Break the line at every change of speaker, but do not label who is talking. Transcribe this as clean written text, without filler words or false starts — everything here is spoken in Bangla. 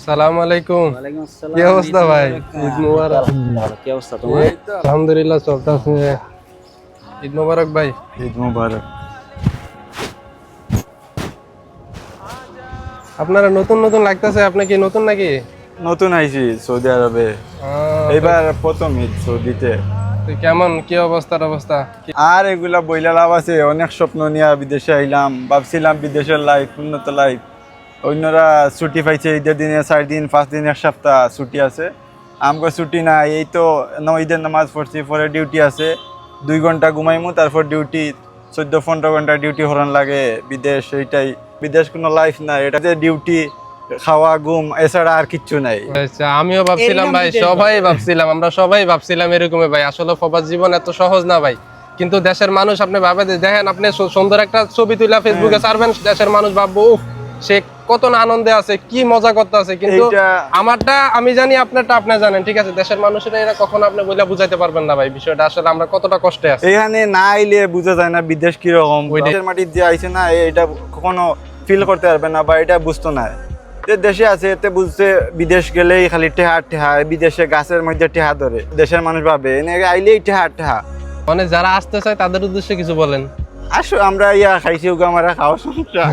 আসসালামু আলাইকুম।
ওয়ালাইকুম আসসালাম।
কি অবস্থা ভাই? ঈদ মুবারক।
ভালো, কি অবস্থা তোমার?
এই তো আলহামদুলিল্লাহ চলতেছে। ঈদ মুবারক ভাই।
ঈদ মুবারক।
আপনারা নতুন নতুন লাগতেছে, আপনি কি নতুন নাকি?
নতুন আইছি সৌদি আরবে, এবার প্রথম ঈদ সৌদিতে।
তো কেমন কি অবস্থা?
আর এগুলা বইলা লাভ আছে, অনেক স্বপ্ন নিয়ে বিদেশে আইলাম, ভাবছিলাম বিদেশের লাইফ উন্নত লাইফ। অন্যরা ছুটি পাইছে ঈদের দিনে 4 দিন 5 দিন 1 সপ্তাহ ছুটি আছে, আমাকে ছুটি নাই। এই তো ঈদের নামাজ পড়ছি, পরে ডিউটি আছে, 2 ঘন্টা ঘুমাইমু, তারপর ডিউটি 14-15 ঘন্টা ডিউটি হরান লাগে বিদেশ। এইটাই বিদেশ, কোনো লাইফ নাই, এটাতে ডিউটি, খাওয়া ঘুম, এছাড়া আর কিচ্ছু নাই।
আচ্ছা, আমিও ভাবছিলাম ভাই, আমরা সবাই ভাবছিলাম এরকমই ভাই। আসলে প্রবাস জীবন এত সহজ না ভাই, কিন্তু দেশের মানুষ আপনি ভাবে দেখেন, আপনি সুন্দর একটা ছবি তুলে ফেসবুকে ছাড়বেন, দেশের মানুষ ভাববো উফ, সে কত না আনন্দে আছে, কি মজা করতে আছে। কিন্তু আমারটা আমি জানি, আপনারটা আপনি জানেন, ঠিক আছে? দেশের মানুষেরা এরা কখনো আপনি বলে বুঝাইতে পারবেন না ভাই বিষয়টা, আসলে আমরা কতটা কষ্টে আছি।
এখানে না আইলে বোঝা যায় না বিদেশ কিরকম। দেশের মাটি দিয়ে আইছে না, এটা কখনো ফিল করতে পারবে না বা এটা বুঝতো না। যে দেশে আছে এতে বুঝতে, বিদেশ গেলেই খালি টেহা, বিদেশে গাছের মধ্যে টেহা ধরে, দেশের মানুষ ভাবে এনে আইলেই টেহা।
মানে যারা আসতে চায় তাদের উদ্দেশ্যে কিছু বলেন।
আসো, আমরা খাইছি, আমরা খাওয়া সমস্যা।